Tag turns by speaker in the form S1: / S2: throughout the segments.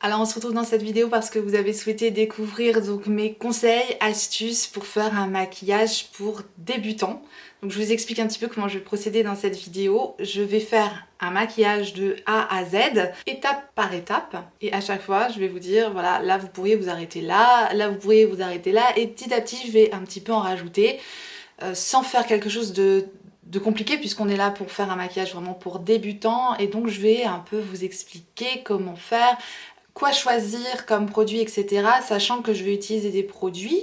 S1: Alors on se retrouve dans cette vidéo parce que vous avez souhaité découvrir donc mes conseils, astuces pour faire un maquillage pour débutants. Donc je vous explique un petit peu comment je vais procéder dans cette vidéo. Je vais faire un maquillage de A à Z, étape par étape. Et à chaque fois, je vais vous dire, voilà, là vous pourriez vous arrêter là, là vous pourriez vous arrêter là. Et petit à petit, je vais un petit peu en rajouter sans faire quelque chose de compliqué puisqu'on est là pour faire un maquillage vraiment pour débutants. Et donc je vais un peu vous expliquer comment faire, quoi choisir comme produit, etc. Sachant que je vais utiliser des produits.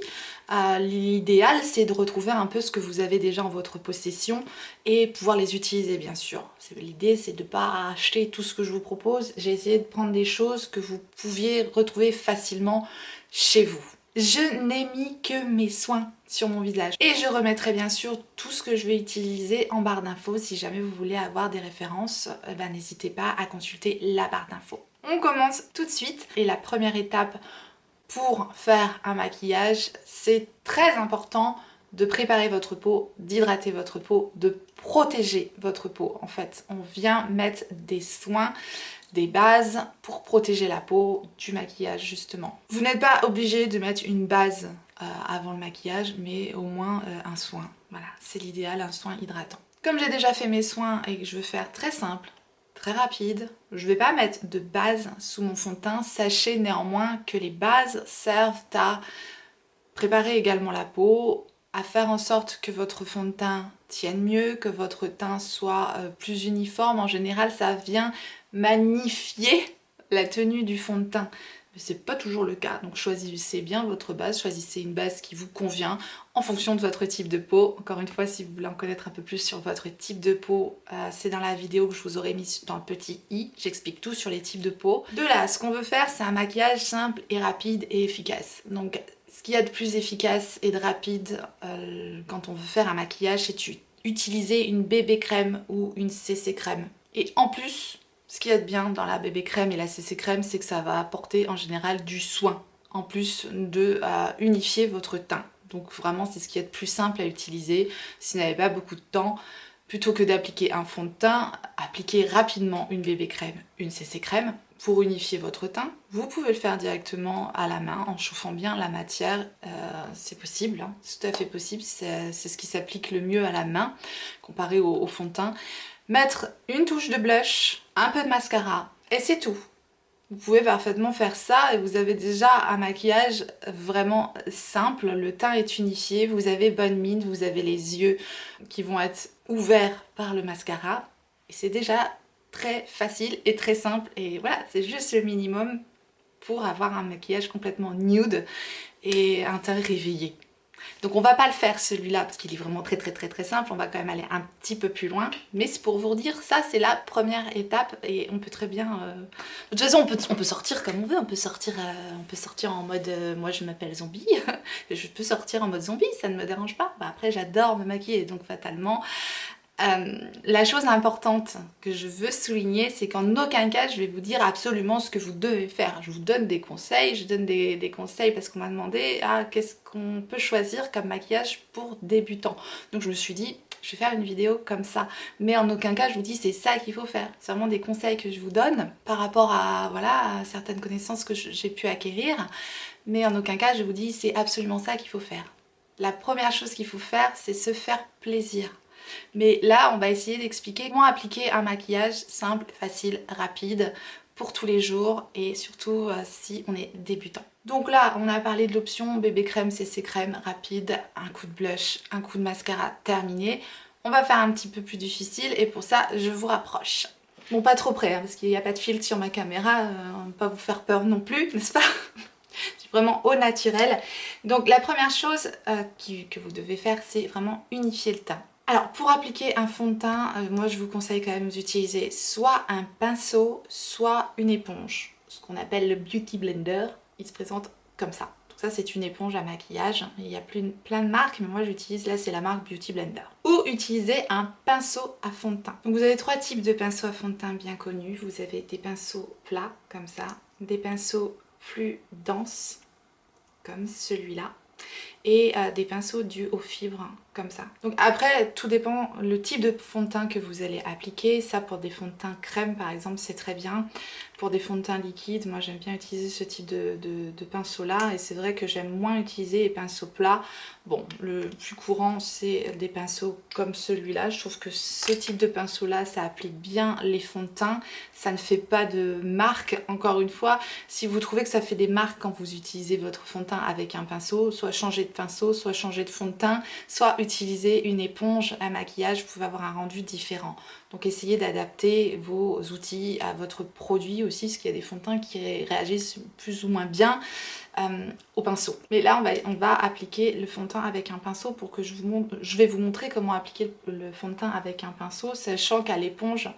S1: L'idéal c'est de retrouver un peu ce que vous avez déjà en votre possession et pouvoir les utiliser bien sûr. L'idée c'est de ne pas acheter tout ce que je vous propose. J'ai essayé de prendre des choses que vous pouviez retrouver facilement chez vous. Je n'ai mis que mes soins sur mon visage. Et je remettrai bien sûr tout ce que je vais utiliser en barre d'infos. Si jamais vous voulez avoir des références, n'hésitez pas à consulter la barre d'infos. On commence tout de suite. Et la première étape pour faire un maquillage, c'est très important de préparer votre peau, d'hydrater votre peau, de protéger votre peau. En fait, on vient mettre des soins, des bases pour protéger la peau du maquillage justement. Vous n'êtes pas obligé de mettre une base avant le maquillage, mais au moins un soin. Voilà, c'est l'idéal, un soin hydratant. Comme j'ai déjà fait mes soins et que je veux faire très simple, très rapide, je ne vais pas mettre de base sous mon fond de teint. Sachez néanmoins que les bases servent à préparer également la peau, à faire en sorte que votre fond de teint tienne mieux, que votre teint soit plus uniforme. En général, ça vient magnifier la tenue du fond de teint. Mais c'est pas toujours le cas, donc choisissez bien votre base, choisissez une base qui vous convient en fonction de votre type de peau. Encore une fois, si vous voulez en connaître un peu plus sur votre type de peau, c'est dans la vidéo que je vous aurais mis dans le petit i, j'explique tout sur les types de peau. De là, ce qu'on veut faire, c'est un maquillage simple et rapide et efficace. Donc ce qu'il y a de plus efficace et de rapide quand on veut faire un maquillage, c'est utiliser une bébé crème ou une CC crème. Et en plus, ce qu'il y a de bien dans la bébé crème et la CC crème, c'est que ça va apporter en général du soin, en plus de unifier votre teint. Donc vraiment, c'est ce qu'il y a de plus simple à utiliser si vous n'avez pas beaucoup de temps. Plutôt que d'appliquer un fond de teint, appliquez rapidement une bébé crème, une CC crème pour unifier votre teint. Vous pouvez le faire directement à la main en chauffant bien la matière, c'est possible, hein, c'est tout à fait possible, c'est ce qui s'applique le mieux à la main comparé au fond de teint. Mettre une touche de blush, un peu de mascara et c'est tout. Vous pouvez parfaitement faire ça et vous avez déjà un maquillage vraiment simple. Le teint est unifié, vous avez bonne mine, vous avez les yeux qui vont être ouverts par le mascara. Et c'est déjà très facile et très simple. Et voilà, c'est juste le minimum pour avoir un maquillage complètement nude et un teint réveillé. Donc on va pas le faire celui-là parce qu'il est vraiment très simple, on va quand même aller un petit peu plus loin. Mais c'est pour vous dire, ça c'est la première étape et on peut très bien... De toute façon on peut sortir comme on veut, on peut sortir en mode moi je m'appelle zombie, je peux sortir en mode zombie, ça ne me dérange pas. Bah, après j'adore me maquiller donc fatalement... la chose importante que je veux souligner, c'est qu'en aucun cas je vais vous dire absolument ce que vous devez faire. Je vous donne des conseils, je donne des conseils parce qu'on m'a demandé qu'est-ce qu'on peut choisir comme maquillage pour débutants. Donc je me suis dit, je vais faire une vidéo comme ça. Mais en aucun cas je vous dis c'est ça qu'il faut faire. C'est vraiment des conseils que je vous donne par rapport à, voilà, à certaines connaissances que j'ai pu acquérir. Mais en aucun cas je vous dis c'est absolument ça qu'il faut faire. La première chose qu'il faut faire, c'est se faire plaisir. Mais là, on va essayer d'expliquer comment appliquer un maquillage simple, facile, rapide pour tous les jours et surtout si on est débutant. Donc là, on a parlé de l'option bébé crème, CC crème, rapide, un coup de blush, un coup de mascara, terminé. On va faire un petit peu plus difficile et pour ça, je vous rapproche. Bon, pas trop près, hein, parce qu'il n'y a pas de filtre sur ma caméra, on va pas vous faire peur non plus, n'est-ce pas? C'est vraiment au naturel. Donc la première chose que vous devez faire, c'est vraiment unifier le teint. Alors pour appliquer un fond de teint, moi je vous conseille quand même d'utiliser soit un pinceau, soit une éponge. Ce qu'on appelle le Beauty Blender, il se présente comme ça. Donc ça c'est une éponge à maquillage, il y a plein de marques, mais moi j'utilise, là c'est la marque Beauty Blender. Ou utiliser un pinceau à fond de teint. Donc vous avez trois types de pinceaux à fond de teint bien connus. Vous avez des pinceaux plats comme ça, des pinceaux plus denses comme celui-là, et des pinceaux dus aux fibres comme ça. Donc après, tout dépend le type de fond de teint que vous allez appliquer. Ça, pour des fonds de teint crème par exemple, c'est très bien. Pour des fonds de teint liquides, moi j'aime bien utiliser ce type de pinceau là, et c'est vrai que j'aime moins utiliser les pinceaux plats. Bon, le plus courant c'est des pinceaux comme celui-là. Je trouve que ce type de pinceau là, ça applique bien les fonds de teint, ça ne fait pas de marque. Encore une fois, si vous trouvez que ça fait des marques quand vous utilisez votre fond de teint avec un pinceau, soit changer de pinceau, soit changer de fond de teint, soit utiliser une éponge à maquillage, vous pouvez avoir un rendu différent. Donc essayez d'adapter vos outils à votre produit aussi, parce qu'il y a des fonds de teint qui réagissent plus ou moins bien au pinceau. Mais là on va appliquer le fond de teint avec un pinceau pour que je vais vous montrer comment appliquer le fond de teint avec un pinceau, sachant qu'à l'éponge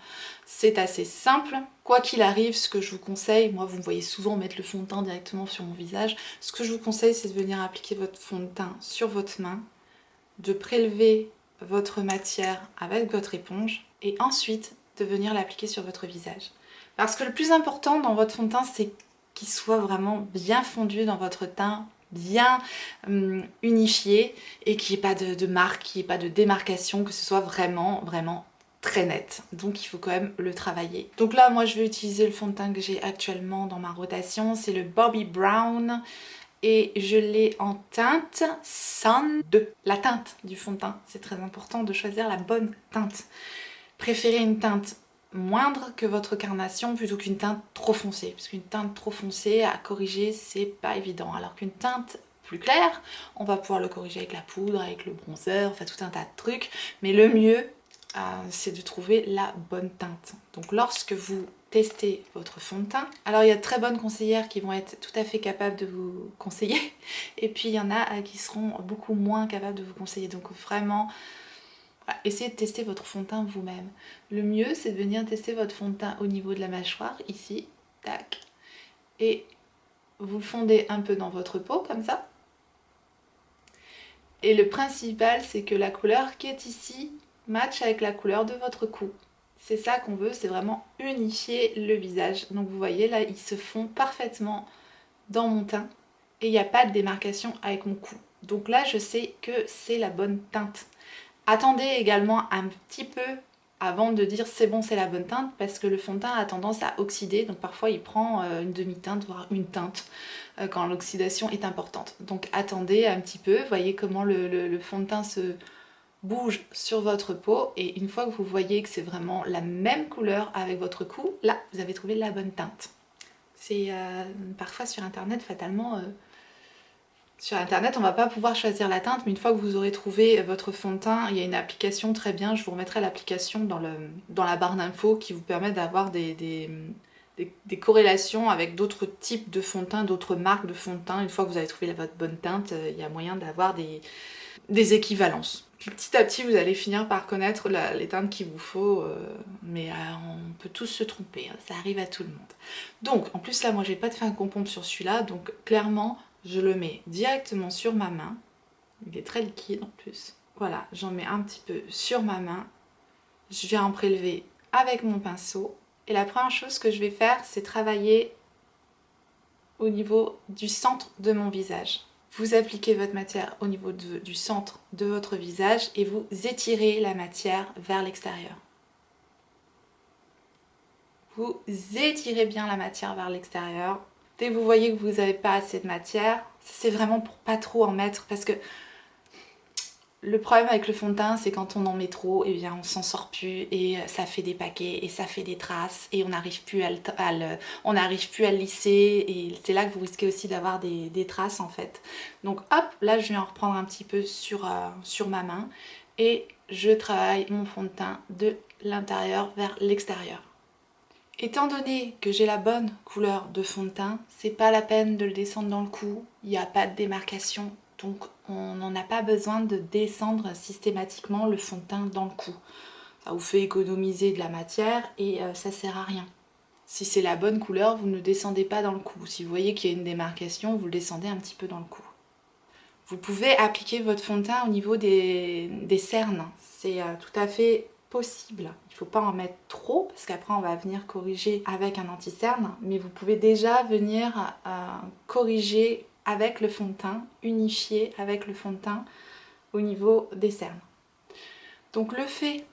S1: c'est assez simple. Quoi qu'il arrive, ce que je vous conseille, moi vous me voyez souvent mettre le fond de teint directement sur mon visage, ce que je vous conseille c'est de venir appliquer votre fond de teint sur votre main, de prélever votre matière avec votre éponge et ensuite de venir l'appliquer sur votre visage. Parce que le plus important dans votre fond de teint, c'est qu'il soit vraiment bien fondu dans votre teint, bien unifié, et qu'il n'y ait pas de marque, qu'il n'y ait pas de démarcation, que ce soit vraiment très net. Donc il faut quand même le travailler. Donc là moi je vais utiliser le fond de teint que j'ai actuellement dans ma rotation, c'est le Bobbi Brown. Et je l'ai en teinte Sun 2. La teinte du fond de teint, c'est très important de choisir la bonne teinte. Préférez une teinte moindre que votre carnation plutôt qu'une teinte trop foncée. Parce qu'une teinte trop foncée à corriger, c'est pas évident. Alors qu'une teinte plus claire, on va pouvoir le corriger avec la poudre, avec le bronzer, enfin tout un tas de trucs. Mais le mieux, c'est de trouver la bonne teinte. Donc lorsque vous testez votre fond de teint, alors il y a de très bonnes conseillères qui vont être tout à fait capables de vous conseiller, et puis il y en a qui seront beaucoup moins capables de vous conseiller. Donc vraiment, voilà, essayez de tester votre fond de teint vous-même. Le mieux c'est de venir tester votre fond de teint au niveau de la mâchoire, ici, tac, et vous le fondez un peu dans votre peau comme ça. Et le principal c'est que la couleur qui est ici match avec la couleur de votre cou. C'est ça qu'on veut, c'est vraiment unifier le visage. Donc vous voyez là, ils se font parfaitement dans mon teint et il n'y a pas de démarcation avec mon cou. Donc là, je sais que c'est la bonne teinte. Attendez également un petit peu avant de dire c'est bon, c'est la bonne teinte, parce que le fond de teint a tendance à oxyder, donc parfois il prend une demi-teinte, voire une teinte, quand l'oxydation est importante. Donc attendez un petit peu, voyez comment le fond de teint se bouge sur votre peau, et une fois que vous voyez que c'est vraiment la même couleur avec votre cou, là vous avez trouvé la bonne teinte. C'est parfois sur internet, fatalement, sur internet on va pas pouvoir choisir la teinte, mais une fois que vous aurez trouvé votre fond de teint, il y a une application très bien, je vous remettrai l'application dans la barre d'infos qui vous permet d'avoir des corrélations avec d'autres types de fond de teint, d'autres marques de fond de teint. Une fois que vous avez trouvé votre bonne teinte, il y a moyen d'avoir des équivalences. Puis petit à petit vous allez finir par connaître les teintes qu'il vous faut, mais on peut tous se tromper, hein, ça arrive à tout le monde. Donc en plus là moi j'ai pas de fin de concombre sur celui-là, donc clairement je le mets directement sur ma main, il est très liquide en plus. Voilà, j'en mets un petit peu sur ma main, je viens en prélever avec mon pinceau, et la première chose que je vais faire c'est travailler au niveau du centre de mon visage. Vous appliquez votre matière au niveau du centre de votre visage et vous étirez la matière vers l'extérieur. Vous étirez bien la matière vers l'extérieur. Dès que vous voyez que vous n'avez pas assez de matière, c'est vraiment pour pas trop en mettre, parce que le problème avec le fond de teint, c'est quand on en met trop, eh bien on s'en sort plus et ça fait des paquets et ça fait des traces et on n'arrive plus à le lisser, et c'est là que vous risquez aussi d'avoir des traces en fait. Donc hop, là je viens en reprendre un petit peu sur ma main et je travaille mon fond de teint de l'intérieur vers l'extérieur. Étant donné que j'ai la bonne couleur de fond de teint, c'est pas la peine de le descendre dans le cou, il n'y a pas de démarcation. Donc on n'en a pas besoin de descendre systématiquement le fond de teint dans le cou. Ça vous fait économiser de la matière et ça sert à rien. Si c'est la bonne couleur, vous ne descendez pas dans le cou. Si vous voyez qu'il y a une démarcation, vous le descendez un petit peu dans le cou. Vous pouvez appliquer votre fond de teint au niveau des cernes. C'est tout à fait possible. Il ne faut pas en mettre trop parce qu'après on va venir corriger avec un anti-cerne. Mais vous pouvez déjà venir corriger avec le fond de teint, unifié avec le fond de teint au niveau des cernes. Donc le fait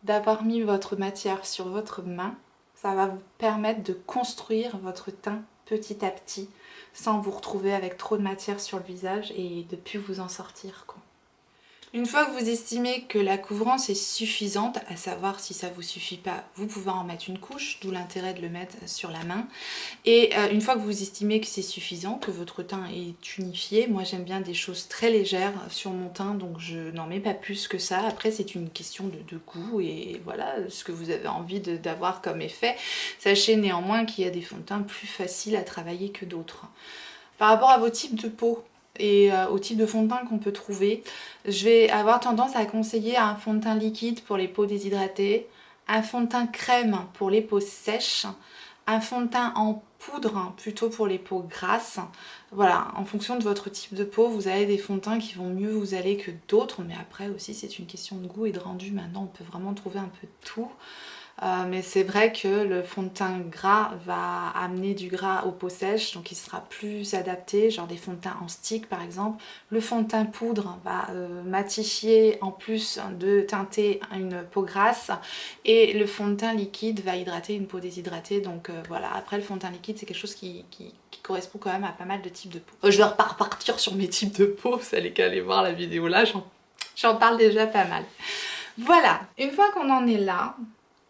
S1: d'avoir mis votre matière sur votre main, ça va vous permettre de construire votre teint petit à petit sans vous retrouver avec trop de matière sur le visage et de plus vous en sortir, quoi. Une fois que vous estimez que la couvrance est suffisante, à savoir si ça vous suffit pas, vous pouvez en mettre une couche, d'où l'intérêt de le mettre sur la main. Et une fois que vous estimez que c'est suffisant, que votre teint est unifié, moi j'aime bien des choses très légères sur mon teint, donc je n'en mets pas plus que ça. Après c'est une question de goût et voilà ce que vous avez envie d'avoir comme effet. Sachez néanmoins qu'il y a des fonds de teint plus faciles à travailler que d'autres. Par rapport à vos types de peau, et au type de fond de teint qu'on peut trouver, je vais avoir tendance à conseiller un fond de teint liquide pour les peaux déshydratées, un fond de teint crème pour les peaux sèches, un fond de teint en poudre plutôt pour les peaux grasses. Voilà, en fonction de votre type de peau, vous avez des fonds de teint qui vont mieux vous aller que d'autres, mais après aussi c'est une question de goût et de rendu. Maintenant on peut vraiment trouver un peu de tout. Mais c'est vrai que le fond de teint gras va amener du gras aux peaux sèches, donc il sera plus adapté, genre des fonds de teint en stick par exemple. Le fond de teint poudre va matifier en plus de teinter une peau grasse, et le fond de teint liquide va hydrater une peau déshydratée. Donc voilà, après le fond de teint liquide c'est quelque chose qui correspond quand même à pas mal de types de peau. Je vais repartir sur mes types de peau, vous allez qu'à aller voir la vidéo là, j'en parle déjà pas mal. Voilà, une fois qu'on en est là,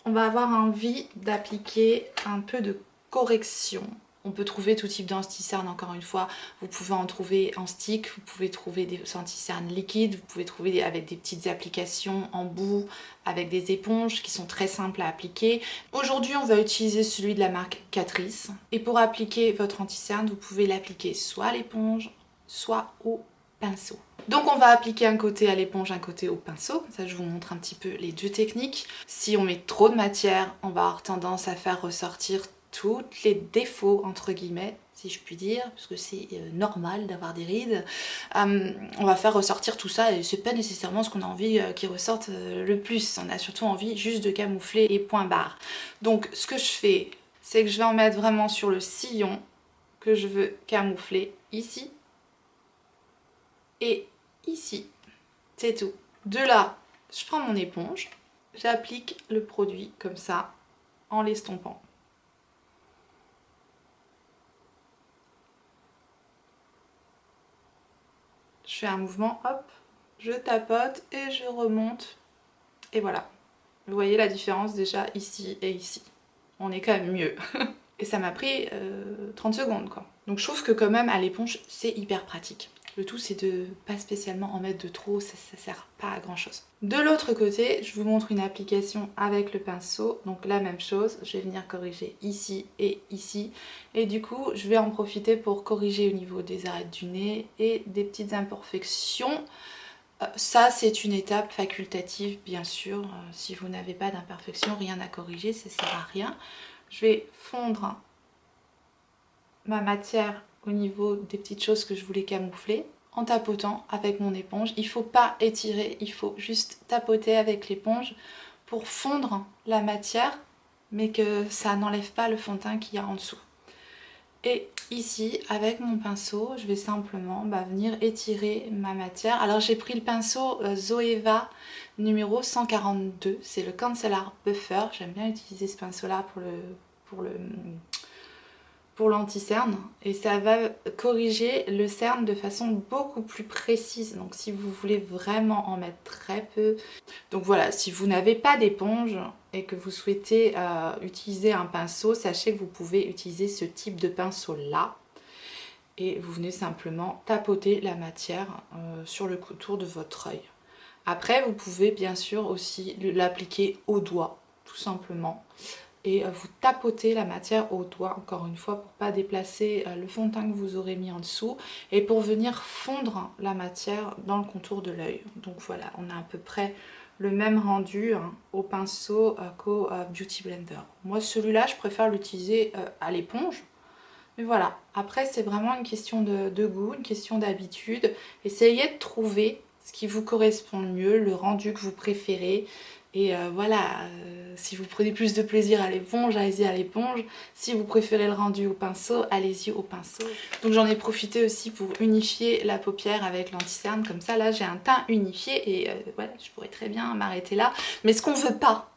S1: on va avoir envie d'appliquer un peu de correction. On peut trouver tout type d'anti-cerne, encore une fois. Vous pouvez en trouver en stick, vous pouvez trouver des anti-cernes liquides, vous pouvez trouver avec des petites applications en bout, avec des éponges qui sont très simples à appliquer. Aujourd'hui, on va utiliser celui de la marque Catrice. Et pour appliquer votre anti-cerne, vous pouvez l'appliquer soit à l'éponge, soit au pinceau. Donc on va appliquer un côté à l'éponge, un côté au pinceau. Ça je vous montre un petit peu les deux techniques. Si on met trop de matière, on va avoir tendance à faire ressortir tous les défauts entre guillemets, si je puis dire, parce que c'est normal d'avoir des rides. On va faire ressortir tout ça et c'est pas nécessairement ce qu'on a envie qui ressorte le plus. On a surtout envie juste de camoufler et point barre. Donc ce que je fais, c'est que je vais en mettre vraiment sur le sillon que je veux camoufler ici et ici, c'est tout. De là, je prends mon éponge, j'applique le produit comme ça, en l'estompant. Je fais un mouvement, hop, je tapote et je remonte. Et voilà. Vous voyez la différence déjà ici et ici. On est quand même mieux. Et ça m'a pris 30 secondes quoi. Donc je trouve que quand même à l'éponge, c'est hyper pratique. Le tout c'est de pas spécialement en mettre de trop, ça sert pas à grand chose. De l'autre côté, je vous montre une application avec le pinceau, donc la même chose, je vais venir corriger ici et ici, et du coup je vais en profiter pour corriger au niveau des arêtes du nez et des petites imperfections. Ça c'est une étape facultative bien sûr, si vous n'avez pas d'imperfection, rien à corriger, ça sert à rien. Je vais fondre ma matière au niveau des petites choses que je voulais camoufler en tapotant avec mon éponge. Il ne faut pas étirer, il faut juste tapoter avec l'éponge pour fondre la matière mais que ça n'enlève pas le fond de teint qu'il y a en dessous. Et ici avec mon pinceau je vais simplement venir étirer ma matière. Alors j'ai pris le pinceau Zoeva numéro 142, c'est le Concealer Buffer. J'aime bien utiliser ce pinceau là pour l'anti-cerne et ça va corriger le cerne de façon beaucoup plus précise. Donc si vous voulez vraiment en mettre très peu, donc voilà, si vous n'avez pas d'éponge et que vous souhaitez utiliser un pinceau, sachez que vous pouvez utiliser ce type de pinceau là et vous venez simplement tapoter la matière sur le contour de votre œil. Après vous pouvez bien sûr aussi l'appliquer au doigt tout simplement. Et vous tapotez la matière au doigt, encore une fois, pour ne pas déplacer le fond de teint que vous aurez mis en dessous et pour venir fondre la matière dans le contour de l'œil. Donc voilà, on a à peu près le même rendu au pinceau qu'au Beauty Blender. Moi celui-là, je préfère l'utiliser à l'éponge. Mais voilà, après c'est vraiment une question de goût, une question d'habitude. Essayez de trouver ce qui vous correspond le mieux, le rendu que vous préférez. Et voilà, si vous prenez plus de plaisir à l'éponge, allez-y à l'éponge. Si vous préférez le rendu au pinceau, allez-y au pinceau. Donc j'en ai profité aussi pour unifier la paupière avec l'anti-cerne. Comme ça, là, j'ai un teint unifié et voilà, je pourrais très bien m'arrêter là. Mais ce qu'on veut pas,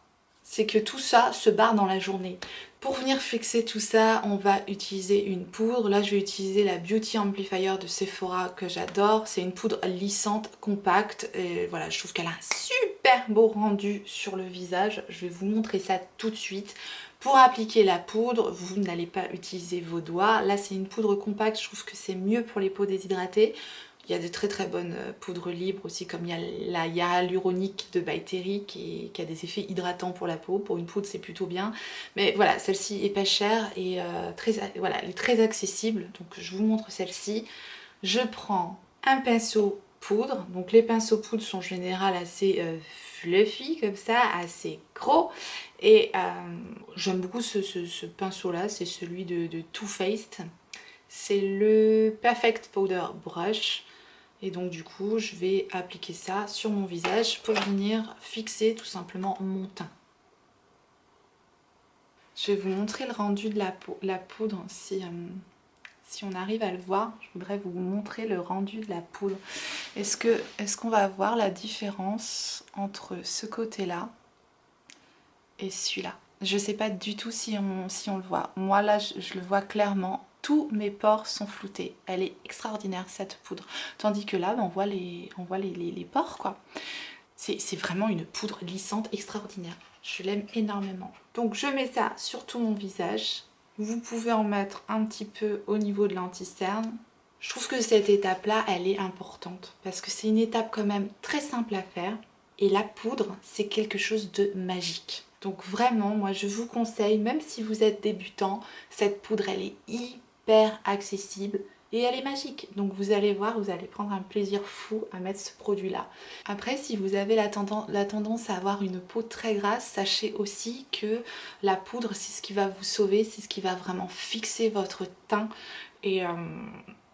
S1: c'est que tout ça se barre dans la journée. Pour venir fixer tout ça, on va utiliser une poudre. Là, je vais utiliser la Beauty Amplifier de Sephora que j'adore. C'est une poudre lissante, compacte. Et voilà, je trouve qu'elle a un super beau rendu sur le visage. Je vais vous montrer ça tout de suite. Pour appliquer la poudre, vous n'allez pas utiliser vos doigts. Là, c'est une poudre compacte. Je trouve que c'est mieux pour les peaux déshydratées. Il y a de très très bonnes poudres libres aussi, comme il y a la hyaluronique de By Terry qui a des effets hydratants pour la peau. Pour une poudre, c'est plutôt bien. Mais voilà, celle-ci est pas chère et voilà, elle est très accessible. Donc je vous montre celle-ci. Je prends un pinceau poudre. Donc les pinceaux poudre sont en général assez fluffy comme ça, assez gros. Et j'aime beaucoup ce pinceau-là, c'est celui de Too Faced. C'est le Perfect Powder Brush. Et donc du coup, je vais appliquer ça sur mon visage pour venir fixer tout simplement mon teint. Je vais vous montrer le rendu de la poudre si on arrive à le voir. Je voudrais vous montrer le rendu de la poudre. Est-ce qu'on va voir la différence entre ce côté-là et celui-là? Je ne sais pas du tout si on le voit. Moi là, je le vois clairement. Tous mes pores sont floutés. Elle est extraordinaire cette poudre. Tandis que là, on voit les pores quoi. C'est vraiment une poudre lissante extraordinaire. Je l'aime énormément. Donc je mets ça sur tout mon visage. Vous pouvez en mettre un petit peu au niveau de l'anti-cerne. Je trouve que cette étape-là, elle est importante. Parce que c'est une étape quand même très simple à faire. Et la poudre, c'est quelque chose de magique. Donc vraiment, moi je vous conseille, même si vous êtes débutant, cette poudre, elle est hyper accessible et elle est magique. Donc vous allez voir, vous allez prendre un plaisir fou à mettre ce produit-là. Après, si vous avez la tendance à avoir une peau très grasse, sachez aussi que la poudre, c'est ce qui va vous sauver, c'est ce qui va vraiment fixer votre teint. Et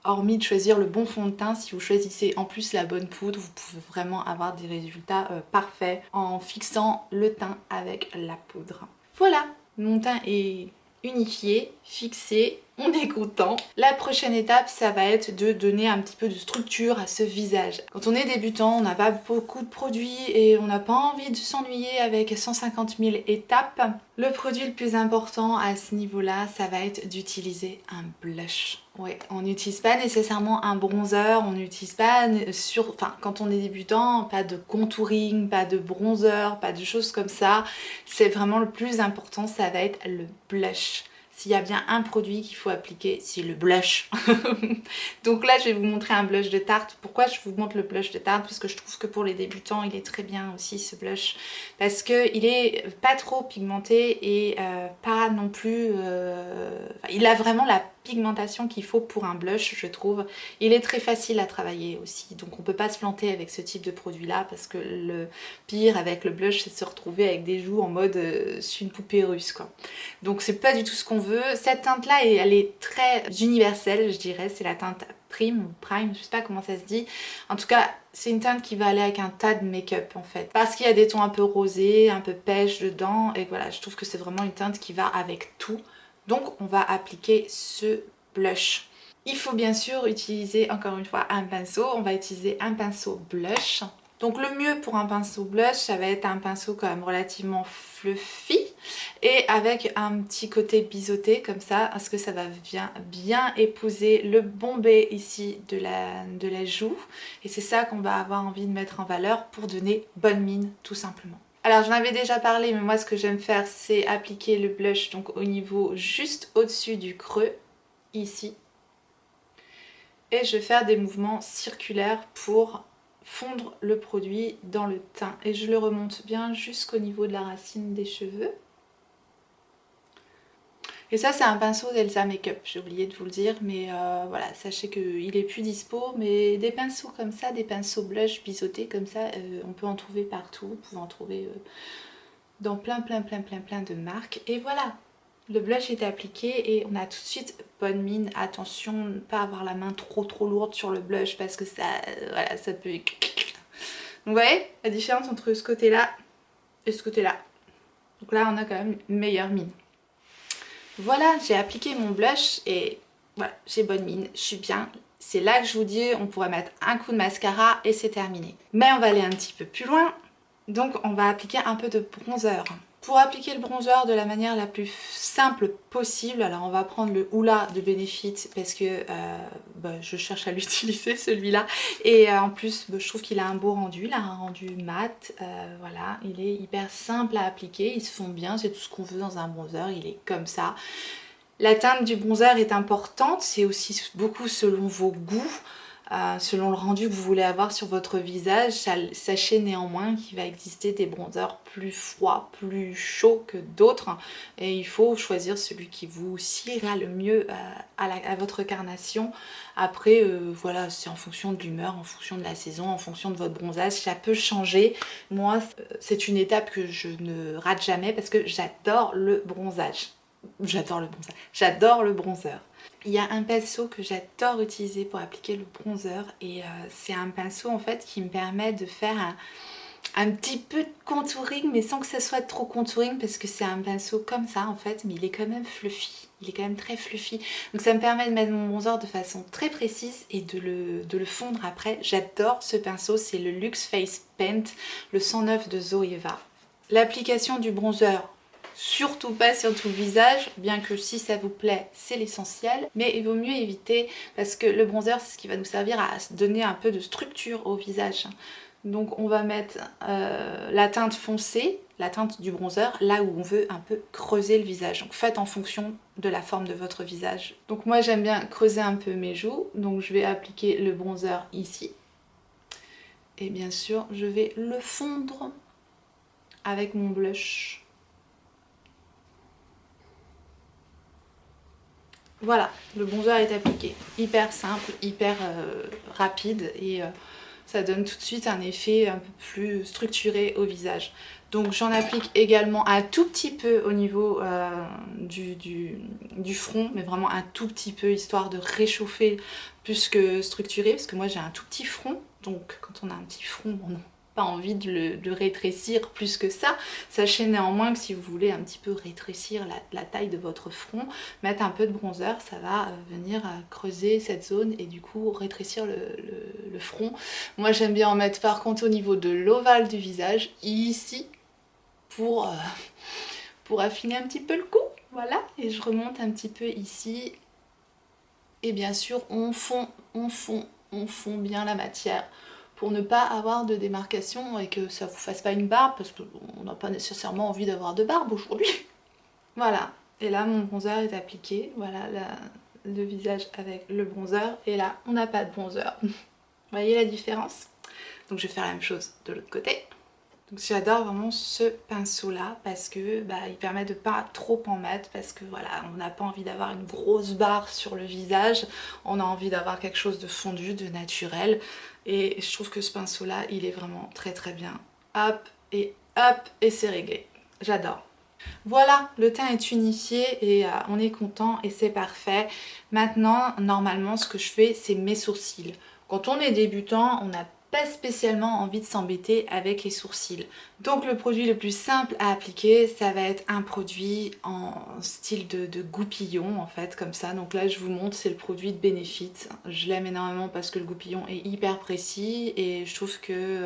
S1: hormis de choisir le bon fond de teint, si vous choisissez en plus la bonne poudre, vous pouvez vraiment avoir des résultats parfaits en fixant le teint avec la poudre. Voilà, mon teint est unifié, fixé, on est content. La prochaine étape, ça va être de donner un petit peu de structure à ce visage. Quand on est débutant, on n'a pas beaucoup de produits et on n'a pas envie de s'ennuyer avec 150 000 étapes. Le produit le plus important à ce niveau-là, ça va être d'utiliser un blush. Ouais, on n'utilise pas nécessairement un bronzer, on n'utilise pas, quand on est débutant, pas de contouring, pas de bronzer, pas de choses comme ça. C'est vraiment le plus important, ça va être le blush. S'il y a bien un produit qu'il faut appliquer, c'est le blush. Donc là, je vais vous montrer un blush de Tarte. Pourquoi je vous montre le blush de Tarte? Parce que je trouve que pour les débutants, il est très bien aussi ce blush. Parce qu'il est pas trop pigmenté et pas non plus... il a vraiment la pigmentation qu'il faut pour un blush, je trouve. Il est très facile à travailler aussi. Donc on peut pas se planter avec ce type de produit là parce que le pire avec le blush, c'est de se retrouver avec des joues en mode je suis une poupée russe quoi. Donc c'est pas du tout ce qu'on veut. Cette teinte là, elle est très universelle, je dirais. C'est la teinte Prime, je sais pas comment ça se dit. En tout cas, c'est une teinte qui va aller avec un tas de make-up en fait. Parce qu'il y a des tons un peu rosés, un peu pêche dedans. Et voilà, je trouve que c'est vraiment une teinte qui va avec tout. Donc on va appliquer ce blush. Il faut bien sûr utiliser encore une fois un pinceau. On va utiliser un pinceau blush. Donc le mieux pour un pinceau blush, ça va être un pinceau quand même relativement fluffy et avec un petit côté biseauté comme ça, parce que ça va bien épouser le bombé ici de la joue. Et c'est ça qu'on va avoir envie de mettre en valeur pour donner bonne mine tout simplement. Alors j'en avais déjà parlé, mais moi ce que j'aime faire, c'est appliquer le blush donc au niveau juste au-dessus du creux, ici. Et je vais faire des mouvements circulaires pour fondre le produit dans le teint. Et je le remonte bien jusqu'au niveau de la racine des cheveux. Et ça c'est un pinceau d'Elsa Makeup, j'ai oublié de vous le dire, mais voilà, sachez qu'il est plus dispo, mais des pinceaux comme ça, des pinceaux blush biseautés comme ça, on peut en trouver partout, vous pouvez en trouver dans plein de marques. Et voilà, le blush est appliqué et on a tout de suite bonne mine. Attention, ne pas avoir la main trop lourde sur le blush parce que ça, voilà, ça peut... Donc vous voyez la différence entre ce côté-là et ce côté-là. Donc là, on a quand même une meilleure mine. Voilà, j'ai appliqué mon blush et voilà, j'ai bonne mine, je suis bien. C'est là que je vous dis, on pourrait mettre un coup de mascara et c'est terminé. Mais on va aller un petit peu plus loin. Donc on va appliquer un peu de bronzer. Pour appliquer le bronzer de la manière la plus simple possible, alors on va prendre le Hoola de Benefit parce que je cherche à l'utiliser celui-là. Et en plus je trouve qu'il a un beau rendu, il a un rendu mat, voilà, il est hyper simple à appliquer, il se fond bien, c'est tout ce qu'on veut dans un bronzer, il est comme ça. La teinte du bronzer est importante, c'est aussi beaucoup selon vos goûts. Selon le rendu que vous voulez avoir sur votre visage, sachez néanmoins qu'il va exister des bronzers plus froids, plus chauds que d'autres et il faut choisir celui qui vous siera le mieux à votre carnation. Après voilà, c'est en fonction de l'humeur, en fonction de la saison, en fonction de votre bronzage, ça peut changer. Moi c'est une étape que je ne rate jamais parce que j'adore le bronzage. J'adore le bronzer. Il y a un pinceau que j'adore utiliser pour appliquer le bronzer et c'est un pinceau en fait qui me permet de faire un petit peu de contouring mais sans que ça soit trop contouring parce que c'est un pinceau comme ça en fait mais il est quand même fluffy, il est quand même très fluffy donc ça me permet de mettre mon bronzer de façon très précise et de le fondre après. J'adore ce pinceau, c'est le Luxe Face Paint, le 109 de Zoeva. L'application du bronzer, surtout pas sur tout le visage, bien que si ça vous plaît, c'est l'essentiel. Mais il vaut mieux éviter parce que le bronzer, c'est ce qui va nous servir à donner un peu de structure au visage. Donc on va mettre la teinte foncée, la teinte du bronzer, là où on veut un peu creuser le visage. Donc faites en fonction de la forme de votre visage. Donc moi j'aime bien creuser un peu mes joues, donc je vais appliquer le bronzer ici. Et bien sûr, je vais le fondre avec mon blush. Voilà, le bronzer est appliqué. Hyper simple, hyper rapide et ça donne tout de suite un effet un peu plus structuré au visage. Donc j'en applique également un tout petit peu au niveau du front, mais vraiment un tout petit peu histoire de réchauffer plus que structurer, parce que moi j'ai un tout petit front, donc quand on a un petit front, on n'a pas envie de le rétrécir plus que ça. Sachez néanmoins que si vous voulez un petit peu rétrécir la taille de votre front, mettre un peu de bronzer, ça va venir creuser cette zone et du coup rétrécir le front. Moi j'aime bien en mettre par contre au niveau de l'ovale du visage, ici, pour affiner un petit peu le cou, voilà, et je remonte un petit peu ici, et bien sûr on fond bien la matière pour ne pas avoir de démarcation et que ça vous fasse pas une barbe, parce qu'on n'a pas nécessairement envie d'avoir de barbe aujourd'hui. Voilà, et là mon bronzer est appliqué, voilà le visage avec le bronzer, et là on n'a pas de bronzer. Vous voyez la différence? Donc je vais faire la même chose de l'autre côté. Donc j'adore vraiment ce pinceau là parce que il permet de pas trop en mettre, parce que voilà, on n'a pas envie d'avoir une grosse barre sur le visage, on a envie d'avoir quelque chose de fondu, de naturel, et je trouve que ce pinceau là il est vraiment très très bien. Hop et c'est réglé, j'adore. Voilà, le teint est unifié et on est content et c'est parfait. Maintenant, normalement, ce que je fais, c'est mes sourcils. Quand on est débutant, on n'a pas spécialement envie de s'embêter avec les sourcils. Donc le produit le plus simple à appliquer, ça va être un produit en style de goupillon en fait, comme ça. Donc là je vous montre, c'est le produit de Benefit. Je l'aime énormément parce que le goupillon est hyper précis et je trouve que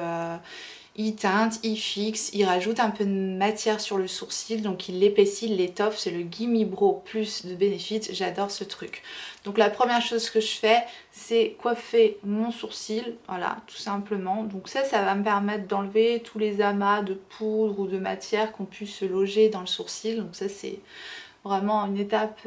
S1: il teinte, il fixe, il rajoute un peu de matière sur le sourcil, donc il l'épaissit, il l'étoffe. C'est le Gimme Brow Plus de Benefit, j'adore ce truc. Donc la première chose que je fais, c'est coiffer mon sourcil, voilà, tout simplement. Donc ça va me permettre d'enlever tous les amas de poudre ou de matière qu'on puisse se loger dans le sourcil. Donc ça c'est vraiment une étape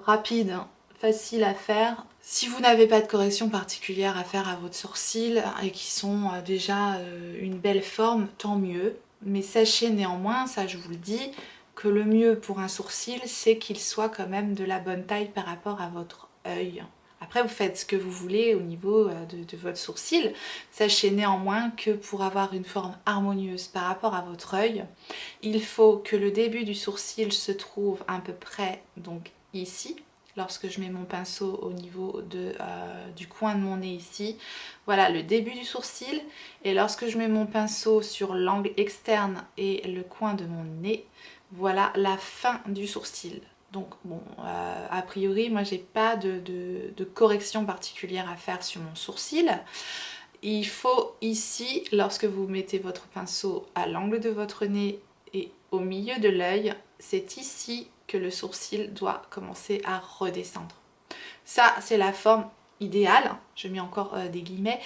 S1: rapide, hein, facile à faire. Si vous n'avez pas de correction particulière à faire à votre sourcil et qui sont déjà une belle forme, tant mieux. Mais sachez néanmoins, ça je vous le dis, que le mieux pour un sourcil, c'est qu'il soit quand même de la bonne taille par rapport à votre œil. Après vous faites ce que vous voulez au niveau de votre sourcil. Sachez néanmoins que pour avoir une forme harmonieuse par rapport à votre œil, il faut que le début du sourcil se trouve à peu près donc ici, lorsque je mets mon pinceau au niveau du coin de mon nez ici, voilà le début du sourcil. Et lorsque je mets mon pinceau sur l'angle externe et le coin de mon nez, voilà la fin du sourcil. Donc bon, a priori, moi j'ai pas de correction particulière à faire sur mon sourcil. Il faut ici, lorsque vous mettez votre pinceau à l'angle de votre nez et au milieu de l'œil, c'est ici que le sourcil doit commencer à redescendre. Ça, c'est la forme idéale, je mets encore des guillemets,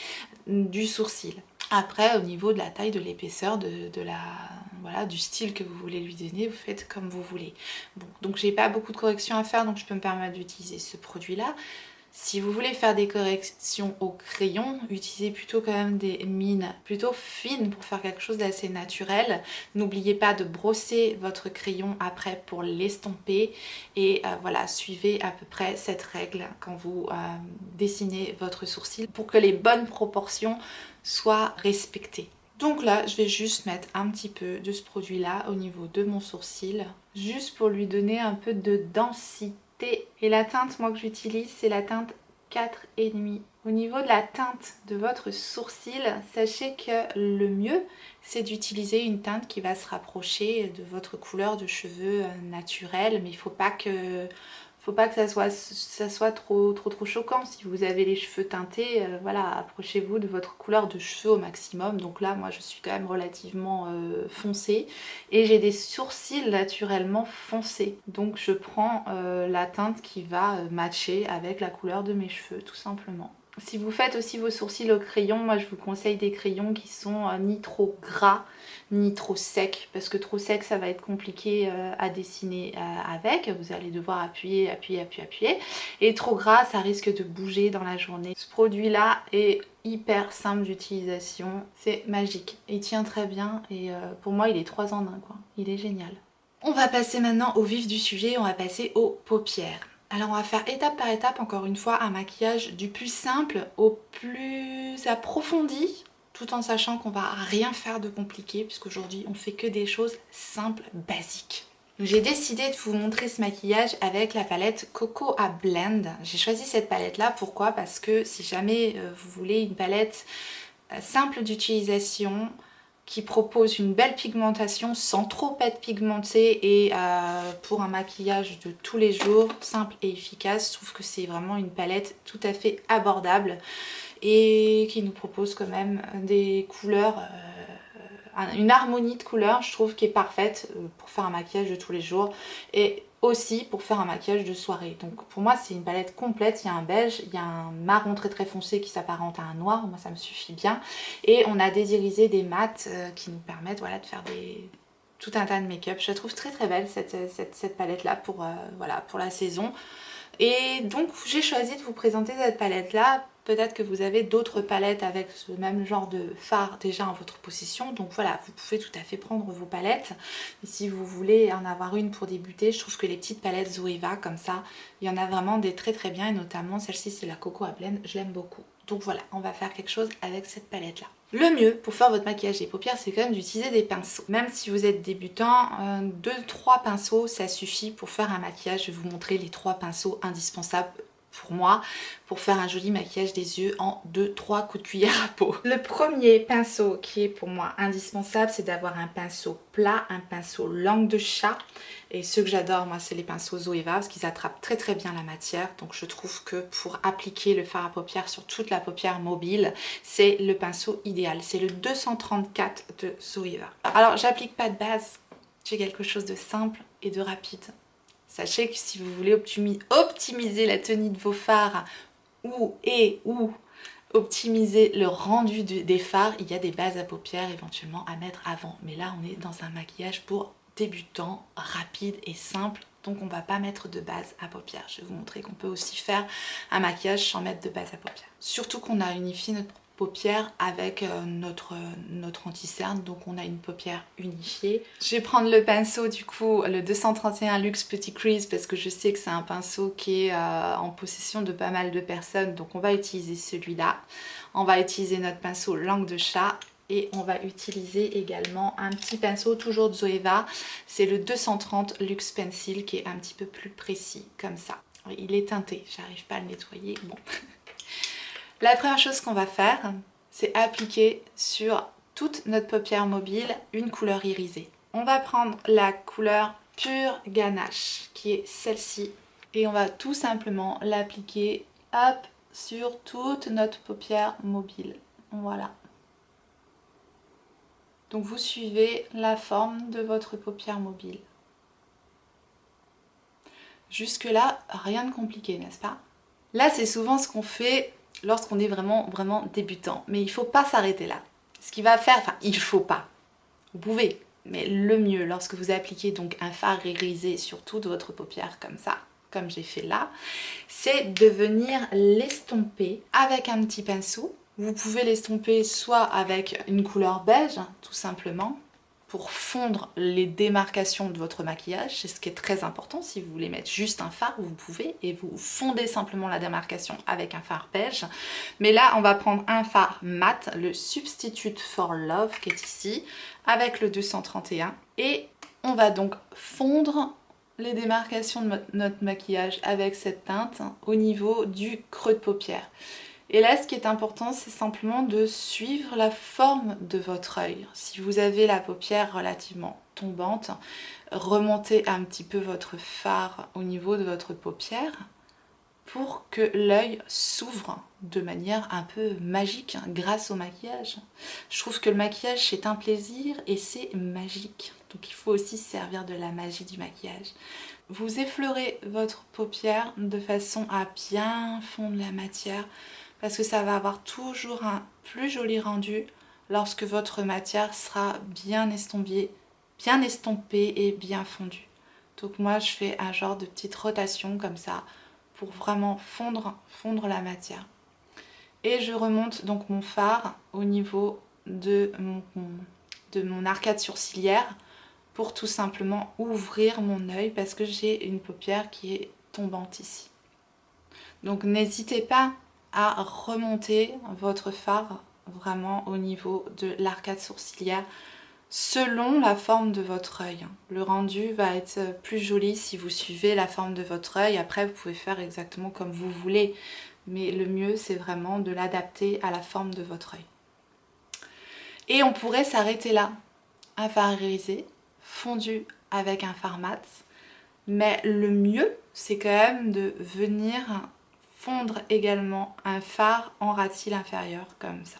S1: du sourcil. Après, au niveau de la taille, de l'épaisseur, voilà, du style que vous voulez lui donner, vous faites comme vous voulez. Bon, donc j'ai pas beaucoup de corrections à faire, donc je peux me permettre d'utiliser ce produit-là. Si vous voulez faire des corrections au crayon, utilisez plutôt quand même des mines plutôt fines pour faire quelque chose d'assez naturel. N'oubliez pas de brosser votre crayon après pour l'estomper et voilà, suivez à peu près cette règle quand vous dessinez votre sourcil pour que les bonnes proportions soient respectées. Donc là, je vais juste mettre un petit peu de ce produit-là au niveau de mon sourcil, juste pour lui donner un peu de densité. Et la teinte, moi, que j'utilise, c'est la teinte 4,5. Au niveau de la teinte de votre sourcil, sachez que le mieux, c'est d'utiliser une teinte qui va se rapprocher de votre couleur de cheveux naturelle, mais il ne faut pas que ça soit trop choquant. Si vous avez les cheveux teintés, voilà, approchez-vous de votre couleur de cheveux au maximum. Donc là, moi, je suis quand même relativement foncée et j'ai des sourcils naturellement foncés. Donc je prends la teinte qui va matcher avec la couleur de mes cheveux, tout simplement. Si vous faites aussi vos sourcils au crayon, moi je vous conseille des crayons qui sont ni trop gras ni trop secs, parce que trop sec ça va être compliqué à dessiner avec, vous allez devoir appuyer, et trop gras ça risque de bouger dans la journée. Ce produit là est hyper simple d'utilisation, c'est magique, il tient très bien et pour moi il est 3 en 1 quoi, il est génial. On va passer maintenant au vif du sujet, on va passer aux paupières. Alors on va faire étape par étape, encore une fois, un maquillage du plus simple au plus approfondi, tout en sachant qu'on va rien faire de compliqué, puisqu'aujourd'hui on fait que des choses simples, basiques. J'ai décidé de vous montrer ce maquillage avec la palette Coco à Blend. J'ai choisi cette palette là, pourquoi? Parce que si jamais vous voulez une palette simple d'utilisation, qui propose une belle pigmentation sans trop être pigmentée et pour un maquillage de tous les jours, simple et efficace, je trouve que c'est vraiment une palette tout à fait abordable et qui nous propose quand même des couleurs, une harmonie de couleurs, je trouve, qui est parfaite pour faire un maquillage de tous les jours et aussi pour faire un maquillage de soirée. Donc pour moi c'est une palette complète, il y a un beige, il y a un marron très foncé qui s'apparente à un noir, moi ça me suffit bien, et on a des irisés, des mats qui nous permettent voilà, de faire tout un tas de make-up. Je la trouve très belle cette palette là pour, voilà, pour la saison. Et donc j'ai choisi de vous présenter cette palette là. Peut-être que vous avez d'autres palettes avec ce même genre de fard déjà en votre possession. Donc voilà, vous pouvez tout à fait prendre vos palettes. Et si vous voulez en avoir une pour débuter, je trouve que les petites palettes Zoeva comme ça, il y en a vraiment des très bien. Et notamment celle-ci, c'est la Coco à Blend, je l'aime beaucoup. Donc voilà, on va faire quelque chose avec cette palette là. Le mieux pour faire votre maquillage des paupières, c'est quand même d'utiliser des pinceaux. Même si vous êtes débutant, 2-3 pinceaux ça suffit pour faire un maquillage. Je vais vous montrer les 3 pinceaux indispensables pour moi, pour faire un joli maquillage des yeux en 2-3 coups de cuillère à peau. Le premier pinceau qui est pour moi indispensable, c'est d'avoir un pinceau plat, un pinceau langue de chat. Et ceux que j'adore, moi, c'est les pinceaux Zoeva parce qu'ils attrapent très bien la matière. Donc je trouve que pour appliquer le fard à paupières sur toute la paupière mobile, c'est le pinceau idéal. C'est le 234 de Zoeva. Alors j'applique pas de base, j'ai quelque chose de simple et de rapide. Sachez que si vous voulez optimiser la tenue de vos fards ou optimiser le rendu des fards, il y a des bases à paupières éventuellement à mettre avant. Mais là, on est dans un maquillage pour débutants, rapide et simple. Donc on ne va pas mettre de base à paupières. Je vais vous montrer qu'on peut aussi faire un maquillage sans mettre de base à paupières. Surtout qu'on a unifié notre paupière avec notre anti-cerne, donc on a une paupière unifiée. Je vais prendre le pinceau du coup, le 231 Luxe Petit Crease, parce que je sais que c'est un pinceau qui est en possession de pas mal de personnes, donc on va utiliser celui-là. On va utiliser notre pinceau langue de chat et on va utiliser également un petit pinceau toujours de Zoeva, c'est le 230 Luxe Pencil qui est un petit peu plus précis comme ça. il est teinté, j'arrive pas à le nettoyer, bon. La première chose qu'on va faire, c'est appliquer sur toute notre paupière mobile une couleur irisée. On va prendre la couleur Pure Ganache, qui est celle-ci, et on va tout simplement l'appliquer, hop, sur toute notre paupière mobile. Voilà. Donc vous suivez la forme de votre paupière mobile. Jusque là, rien de compliqué, n'est-ce pas? Là, c'est souvent ce qu'on fait lorsqu'on est vraiment débutant. Mais il ne faut pas s'arrêter là. Ce qui va faire, enfin, il ne faut pas. Vous pouvez, mais le mieux, lorsque vous appliquez donc un fard irisé sur toute votre paupière comme ça, comme j'ai fait là, c'est de venir l'estomper avec un petit pinceau. Vous pouvez l'estomper soit avec une couleur beige, tout simplement, pour fondre les démarcations de votre maquillage. C'est ce qui est très important. Si vous voulez mettre juste un fard, vous pouvez, et vous fondez simplement la démarcation avec un fard beige. Mais là, on va prendre un fard mat, le Substitute for Love, qui est ici, avec le 231. Et on va donc fondre les démarcations de notre maquillage avec cette teinte au niveau du creux de paupière. Et là, ce qui est important, c'est simplement de suivre la forme de votre œil. Si vous avez la paupière relativement tombante, remontez un petit peu votre fard au niveau de votre paupière pour que l'œil s'ouvre de manière un peu magique grâce au maquillage. Je trouve que le maquillage, c'est un plaisir et c'est magique. Donc il faut aussi se servir de la magie du maquillage. Vous effleurez votre paupière de façon à bien fondre la matière, parce que ça va avoir toujours un plus joli rendu lorsque votre matière sera bien estompée et bien fondue. Donc moi je fais un genre de petite rotation comme ça pour vraiment fondre la matière. Et je remonte donc mon fard au niveau de mon arcade sourcilière pour tout simplement ouvrir mon œil parce que j'ai une paupière qui est tombante ici. Donc n'hésitez pas à remonter votre fard vraiment au niveau de l'arcade sourcilière selon la forme de votre œil. Le rendu va être plus joli si vous suivez la forme de votre œil. Après, vous pouvez faire exactement comme vous voulez, mais le mieux, c'est vraiment de l'adapter à la forme de votre œil. Et on pourrait s'arrêter là. Un fard irisé, fondu avec un fard mat. Mais le mieux, c'est quand même de venir fondre également un fard en ras de cils inférieur, comme ça.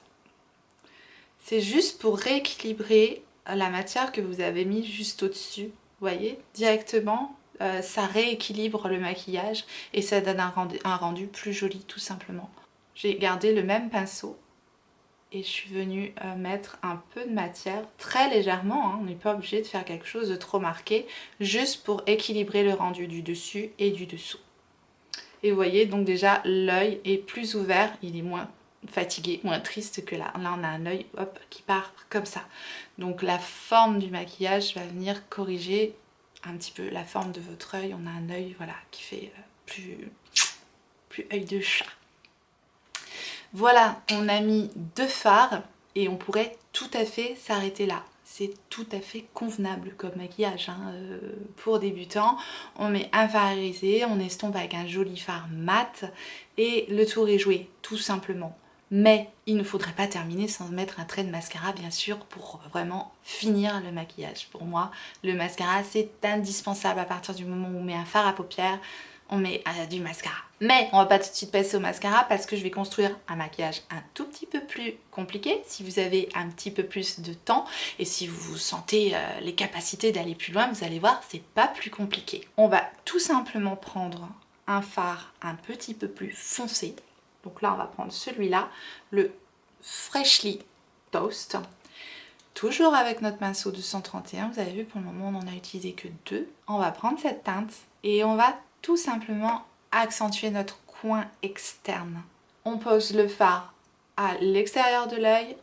S1: C'est juste pour rééquilibrer la matière que vous avez mis juste au-dessus. Vous voyez, directement, ça rééquilibre le maquillage et ça donne un rendu plus joli, tout simplement. J'ai gardé le même pinceau et je suis venue mettre un peu de matière, très légèrement, hein, on n'est pas obligé de faire quelque chose de trop marqué, juste pour équilibrer le rendu du dessus et du dessous. Et vous voyez, donc déjà, l'œil est plus ouvert, il est moins fatigué, moins triste que là. Là, on a un œil, hop, qui part comme ça. Donc la forme du maquillage va venir corriger un petit peu la forme de votre œil. On a un œil, voilà, qui fait plus œil de chat. Voilà, on a mis 2 fards et on pourrait tout à fait s'arrêter là. C'est tout à fait convenable comme maquillage hein. Pour débutants. On met un fard irisé, on estompe avec un joli fard mat et le tour est joué, tout simplement. Mais il ne faudrait pas terminer sans mettre un trait de mascara, bien sûr, pour vraiment finir le maquillage. Pour moi, le mascara, c'est indispensable à partir du moment où on met un fard à paupières. On met du mascara. Mais on va pas tout de suite passer au mascara parce que je vais construire un maquillage un tout petit peu plus compliqué si vous avez un petit peu plus de temps et si vous sentez les capacités d'aller plus loin, vous allez voir, c'est pas plus compliqué. On va tout simplement prendre un fard un petit peu plus foncé. Donc là, on va prendre celui-là, le Freshly Toast. Toujours avec notre pinceau 231, vous avez vu pour le moment on n'en a utilisé que 2. On va prendre cette teinte et on va tout simplement accentuer notre coin externe. On pose le fard à l'extérieur de l'œil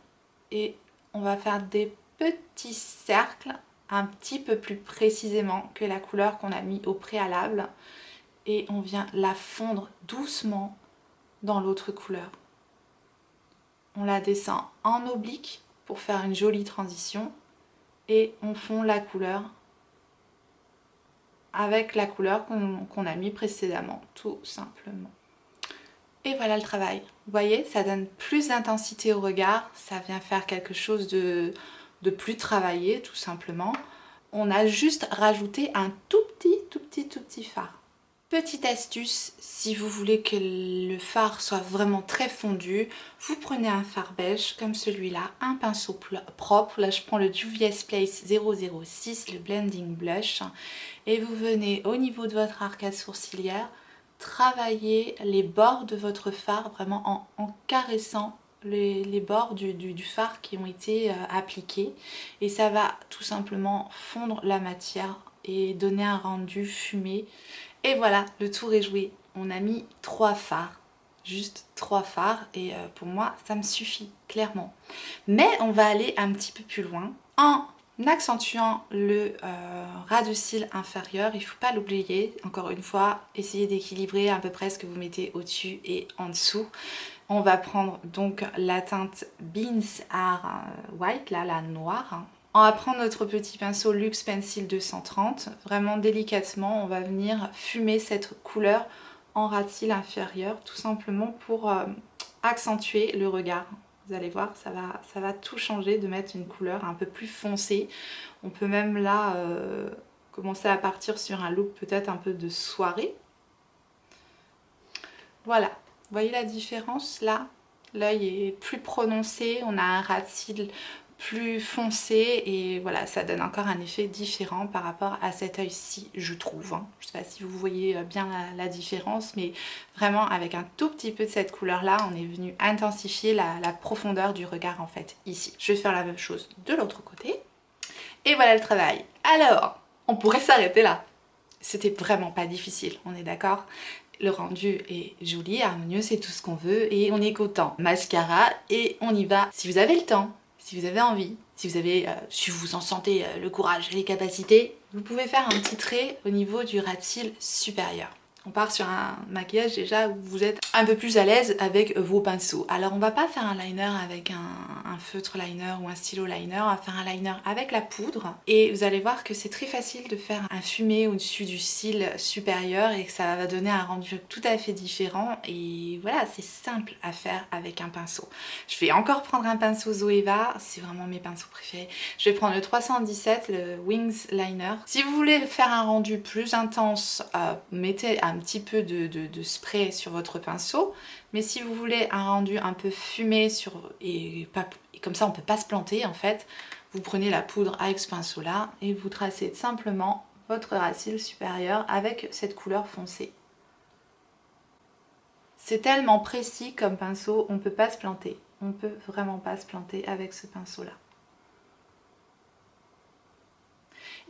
S1: et on va faire des petits cercles un petit peu plus précisément que la couleur qu'on a mis au préalable et on vient la fondre doucement dans l'autre couleur. On la descend en oblique pour faire une jolie transition et on fond la couleur avec la couleur qu'on a mis précédemment, tout simplement. Et voilà le travail. Vous voyez, ça donne plus d'intensité au regard, ça vient faire quelque chose de plus travaillé tout simplement. On a juste rajouté un tout petit fard. Petite astuce, si vous voulez que le fard soit vraiment très fondu, vous prenez un fard beige comme celui-là, un pinceau propre, là je prends le Juvia's Place 006, le Blending Blush, et vous venez au niveau de votre arcade sourcilière, travailler les bords de votre fard vraiment en caressant les bords du fard qui ont été appliqués, et ça va tout simplement fondre la matière et donner un rendu fumé. Et voilà, le tour est joué. On a mis 3 fards, juste 3 fards, et pour moi ça me suffit clairement. Mais on va aller un petit peu plus loin en accentuant le ras de cils inférieur. Il ne faut pas l'oublier, encore une fois, essayez d'équilibrer à peu près ce que vous mettez au-dessus et en dessous. On va prendre donc la teinte Beans Are White, là, la noire. On va prendre notre petit pinceau Luxe Pencil 230, vraiment délicatement, on va venir fumer cette couleur en ras de cils inférieur, tout simplement pour accentuer le regard. Vous allez voir, ça va tout changer de mettre une couleur un peu plus foncée. On peut même là commencer à partir sur un look peut-être un peu de soirée. Voilà, vous voyez la différence là? L'œil est plus prononcé, on a un ras de cils plus foncé et voilà, ça donne encore un effet différent par rapport à cet œil-ci, je trouve. Je ne sais pas si vous voyez bien la différence, mais vraiment avec un tout petit peu de cette couleur-là, on est venu intensifier la profondeur du regard en fait ici. Je vais faire la même chose de l'autre côté. Et voilà le travail. Alors, on pourrait s'arrêter là. C'était vraiment pas difficile, on est d'accord? Le rendu est joli, harmonieux, c'est tout ce qu'on veut et on est content. Mascara et on y va si vous avez le temps. Si vous avez envie, si vous en sentez le courage et les capacités, vous pouvez faire un petit trait au niveau du ras de cils supérieur. On part sur un maquillage déjà où vous êtes un peu plus à l'aise avec vos pinceaux. Alors on va pas faire un liner avec un feutre liner ou un stylo liner, on va faire un liner avec la poudre. Et vous allez voir que c'est très facile de faire un fumé au-dessus du cil supérieur et que ça va donner un rendu tout à fait différent. Et voilà, c'est simple à faire avec un pinceau. Je vais encore prendre un pinceau Zoeva, c'est vraiment mes pinceaux préférés. Je vais prendre le 317, le Wings Liner. Si vous voulez faire un rendu plus intense, mettez un petit peu de spray sur votre pinceau, mais si vous voulez un rendu un peu fumé et comme ça on peut pas se planter en fait, vous prenez la poudre avec ce pinceau là et vous tracez simplement votre ras de cils supérieur avec cette couleur foncée. C'est tellement précis comme pinceau, on peut pas se planter, on peut vraiment pas se planter avec ce pinceau là.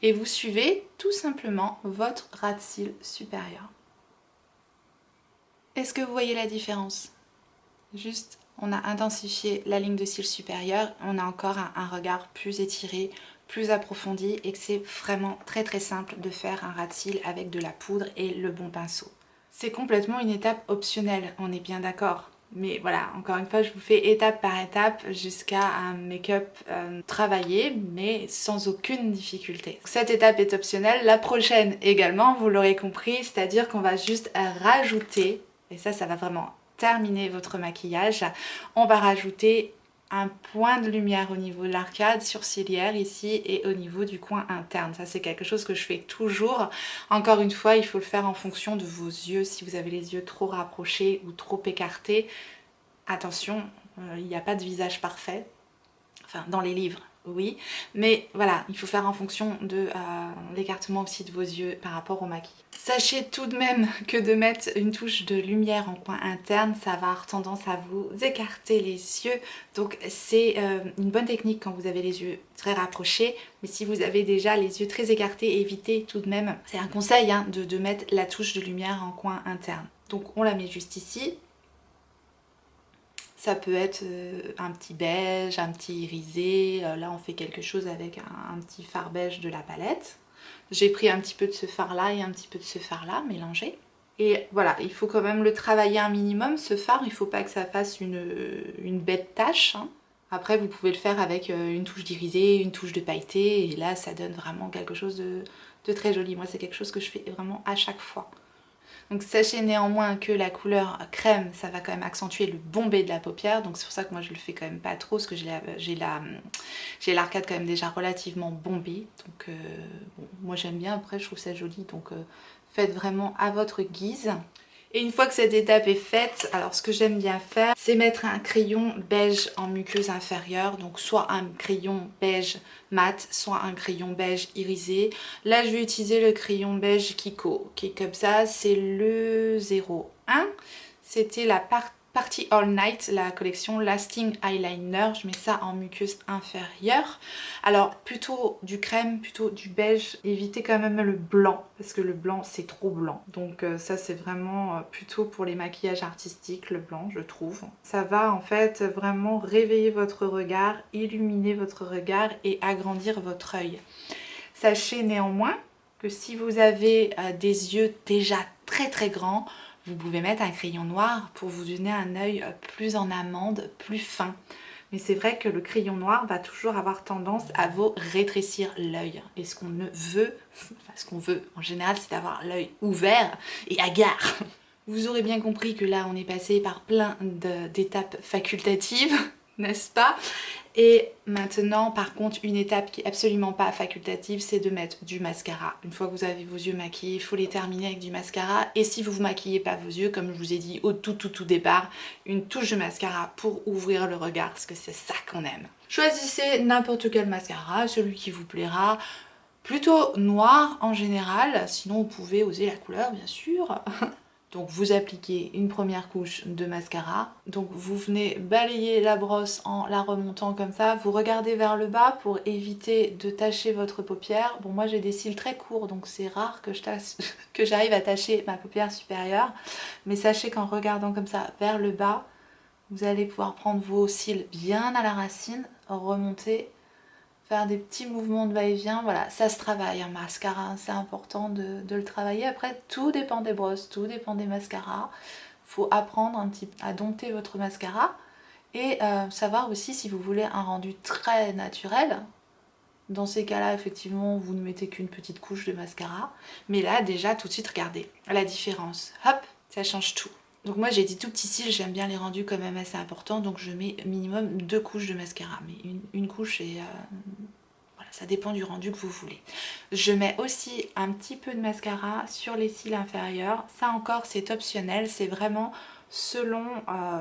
S1: Et vous suivez tout simplement votre ras de cils supérieur. Est-ce que vous voyez la différence? Juste, on a intensifié la ligne de cils supérieure, on a encore un regard plus étiré, plus approfondi et que c'est vraiment très simple de faire un ras de cils avec de la poudre et le bon pinceau. C'est complètement une étape optionnelle, on est bien d'accord. Mais voilà, encore une fois, je vous fais étape par étape jusqu'à un make-up travaillé, mais sans aucune difficulté. Cette étape est optionnelle, la prochaine également, vous l'aurez compris, c'est-à-dire qu'on va juste rajouter, et ça va vraiment terminer votre maquillage, on va rajouter un point de lumière au niveau de l'arcade sourcilière ici et au niveau du coin interne. Ça c'est quelque chose que je fais toujours. Encore une fois, il faut le faire en fonction de vos yeux. Si vous avez les yeux trop rapprochés ou trop écartés, attention, il n'y a pas de visage parfait. Enfin, dans les livres, oui. Mais voilà, il faut faire en fonction de l'écartement aussi de vos yeux par rapport au maquillage. Sachez tout de même que de mettre une touche de lumière en coin interne, ça va avoir tendance à vous écarter les yeux. Donc c'est une bonne technique quand vous avez les yeux très rapprochés. Mais si vous avez déjà les yeux très écartés, évitez tout de même. C'est un conseil hein, de mettre la touche de lumière en coin interne. Donc on la met juste ici. Ça peut être un petit beige, un petit irisé. Là, on fait quelque chose avec un petit fard beige de la palette. J'ai pris un petit peu de ce fard-là et un petit peu de ce fard-là, mélangé. Et voilà, il faut quand même le travailler un minimum, ce fard. Il ne faut pas que ça fasse une bête tache. Hein. Après vous pouvez le faire avec une touche d'irisé, une touche de pailleté et là ça donne vraiment quelque chose de très joli. Moi c'est quelque chose que je fais vraiment à chaque fois. Donc sachez néanmoins que la couleur crème, ça va quand même accentuer le bombé de la paupière. Donc c'est pour ça que moi je le fais quand même pas trop, parce que j'ai l'arcade quand même déjà relativement bombée. Donc bon, moi j'aime bien, après je trouve ça joli. Donc faites vraiment à votre guise. Et une fois que cette étape est faite, alors ce que j'aime bien faire, c'est mettre un crayon beige en muqueuse inférieure. Donc soit un crayon beige mat, soit un crayon beige irisé. Là je vais utiliser le crayon beige Kiko, qui est comme ça, c'est le 01. C'était la partie All Night, la collection Lasting Eyeliner. Je mets ça en muqueuse inférieure. Alors plutôt du crème, plutôt du beige. Évitez quand même le blanc, parce que le blanc c'est trop blanc. Donc ça c'est vraiment plutôt pour les maquillages artistiques, le blanc je trouve. Ça va en fait vraiment réveiller votre regard, illuminer votre regard et agrandir votre œil. Sachez néanmoins que si vous avez des yeux déjà très grands, vous pouvez mettre un crayon noir pour vous donner un œil plus en amande, plus fin. Mais c'est vrai que le crayon noir va toujours avoir tendance à vous rétrécir l'œil. Et ce qu'on veut, enfin ce qu'on veut en général, c'est d'avoir l'œil ouvert et hagard. Vous aurez bien compris que là on est passé par plein d'étapes facultatives, n'est-ce pas? Et maintenant par contre une étape qui est absolument pas facultative, c'est de mettre du mascara. Une fois que vous avez vos yeux maquillés, il faut les terminer avec du mascara. Et si vous ne maquillez pas vos yeux, comme je vous ai dit au tout départ, une touche de mascara pour ouvrir le regard, parce que c'est ça qu'on aime. Choisissez n'importe quel mascara, celui qui vous plaira. Plutôt noir en général, sinon vous pouvez oser la couleur bien sûr. Donc vous appliquez une première couche de mascara, donc vous venez balayer la brosse en la remontant comme ça, vous regardez vers le bas pour éviter de tacher votre paupière. Bon moi j'ai des cils très courts donc c'est rare que j'arrive à tacher ma paupière supérieure, mais sachez qu'en regardant comme ça vers le bas, vous allez pouvoir prendre vos cils bien à la racine, remonter, faire des petits mouvements de va-et-vient, voilà, ça se travaille un mascara, c'est important de le travailler. Après, tout dépend des brosses, tout dépend des mascaras. Faut apprendre un petit à dompter votre mascara et savoir aussi si vous voulez un rendu très naturel. Dans ces cas-là, effectivement, vous ne mettez qu'une petite couche de mascara. Mais là, déjà, tout de suite, regardez la différence. Hop, ça change tout. Donc moi j'ai des tout petits cils, j'aime bien les rendus quand même assez importants, donc je mets minimum 2 couches de mascara, mais une couche et voilà, ça dépend du rendu que vous voulez. Je mets aussi un petit peu de mascara sur les cils inférieurs, ça encore c'est optionnel, c'est vraiment selon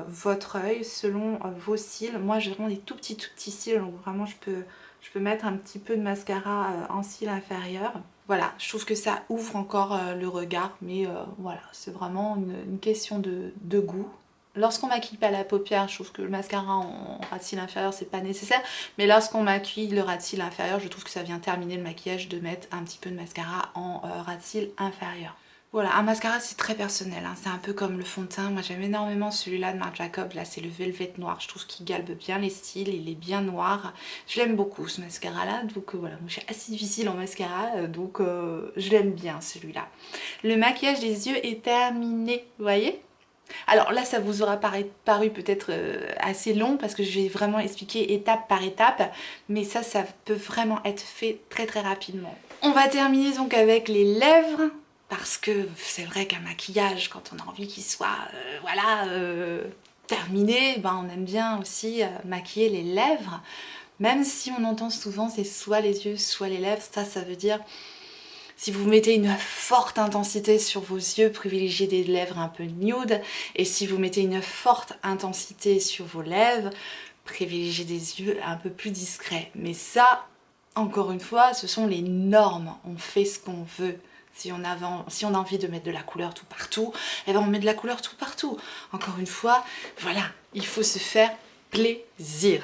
S1: votre œil, selon vos cils. Moi j'ai vraiment des tout petits cils, donc vraiment je peux mettre un petit peu de mascara en cils inférieurs. Voilà, je trouve que ça ouvre encore le regard, mais voilà, c'est vraiment une question de goût. Lorsqu'on maquille pas la paupière, je trouve que le mascara en ras de cils inférieur c'est pas nécessaire, mais lorsqu'on maquille le ras de cils inférieur, je trouve que ça vient terminer le maquillage de mettre un petit peu de mascara en ras de cils inférieur. Voilà, un mascara c'est très personnel, hein. C'est un peu comme le fond de teint. Moi j'aime énormément celui-là de Marc Jacobs, là c'est le Velvet Noir, je trouve qu'il galbe bien les styles, il est bien noir. Je l'aime beaucoup ce mascara là, donc voilà, moi je suis assez difficile en mascara, donc je l'aime bien celui-là. Le maquillage des yeux est terminé, vous voyez? Alors là ça vous aura paru peut-être assez long parce que je vais vraiment expliquer étape par étape, mais ça peut vraiment être fait très rapidement. On va terminer donc avec les lèvres. Parce que c'est vrai qu'un maquillage, quand on a envie qu'il soit terminé, ben on aime bien aussi maquiller les lèvres. Même si on entend souvent c'est soit les yeux, soit les lèvres, ça veut dire si vous mettez une forte intensité sur vos yeux, privilégiez des lèvres un peu nude. Et si vous mettez une forte intensité sur vos lèvres, privilégiez des yeux un peu plus discrets. Mais ça, encore une fois, ce sont les normes. On fait ce qu'on veut. Si on a envie de mettre de la couleur tout partout, eh ben on met de la couleur tout partout. Encore une fois, voilà, il faut se faire plaisir.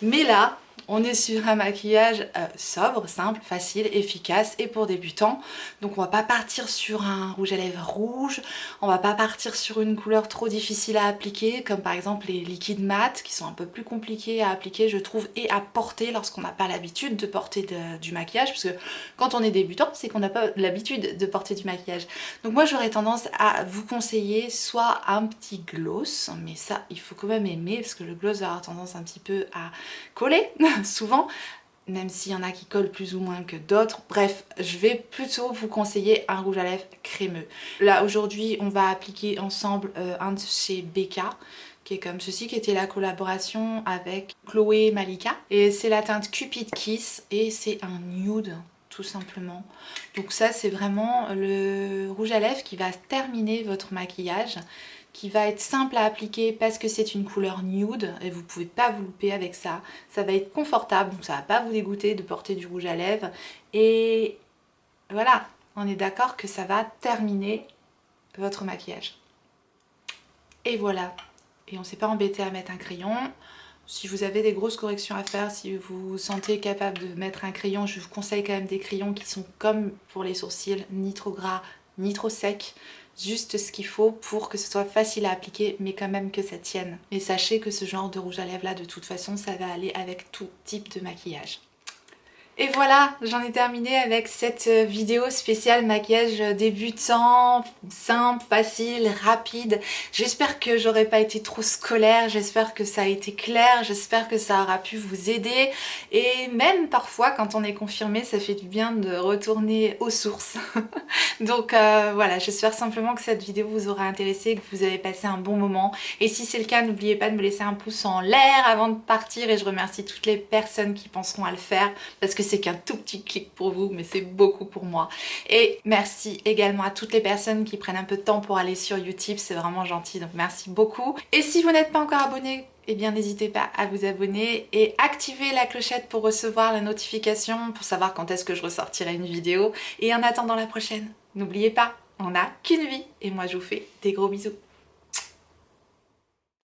S1: Mais là, On est sur un maquillage sobre, simple, facile, efficace et pour débutants. Donc on va pas partir sur un rouge à lèvres rouge, on va pas partir sur une couleur trop difficile à appliquer, comme par exemple les liquides mat qui sont un peu plus compliqués à appliquer je trouve et à porter lorsqu'on n'a pas l'habitude de porter du maquillage, parce que quand on est débutant c'est qu'on n'a pas l'habitude de porter du maquillage. Donc moi j'aurais tendance à vous conseiller soit un petit gloss, mais ça il faut quand même aimer parce que le gloss va avoir tendance un petit peu à coller souvent, même s'il y en a qui collent plus ou moins que d'autres. Bref, je vais plutôt vous conseiller un rouge à lèvres crémeux. Là aujourd'hui on va appliquer ensemble un de chez BK qui est comme ceci, qui était la collaboration avec Chloé Malika, et c'est la teinte Cupid Kiss et c'est un nude tout simplement. Donc ça c'est vraiment le rouge à lèvres qui va terminer votre maquillage, qui va être simple à appliquer parce que c'est une couleur nude et vous pouvez pas vous louper avec ça. Ça va être confortable, donc ça va pas vous dégoûter de porter du rouge à lèvres. Et voilà, on est d'accord que ça va terminer votre maquillage. Et voilà. Et on s'est pas embêté à mettre un crayon. Si vous avez des grosses corrections à faire, si vous vous sentez capable de mettre un crayon, je vous conseille quand même des crayons qui sont comme pour les sourcils, ni trop gras, ni trop secs. Juste ce qu'il faut pour que ce soit facile à appliquer, mais quand même que ça tienne. Et sachez que ce genre de rouge à lèvres là, de toute façon, ça va aller avec tout type de maquillage. Et voilà, j'en ai terminé avec cette vidéo spéciale maquillage débutant, simple, facile, rapide. J'espère que j'aurais pas été trop scolaire, j'espère que ça a été clair, j'espère que ça aura pu vous aider. Et même parfois, quand on est confirmé, ça fait du bien de retourner aux sources. Donc voilà, j'espère simplement que cette vidéo vous aura intéressé, que vous avez passé un bon moment. Et si c'est le cas, n'oubliez pas de me laisser un pouce en l'air avant de partir. Et je remercie toutes les personnes qui penseront à le faire, parce que c'est qu'un tout petit clic pour vous, mais c'est beaucoup pour moi. Et merci également à toutes les personnes qui prennent un peu de temps pour aller sur YouTube, c'est vraiment gentil, donc merci beaucoup. Et si vous n'êtes pas encore abonné, eh bien n'hésitez pas à vous abonner et activer la clochette pour recevoir la notification, pour savoir quand est-ce que je ressortirai une vidéo. Et en attendant la prochaine, n'oubliez pas, on n'a qu'une vie, et moi je vous fais des gros bisous.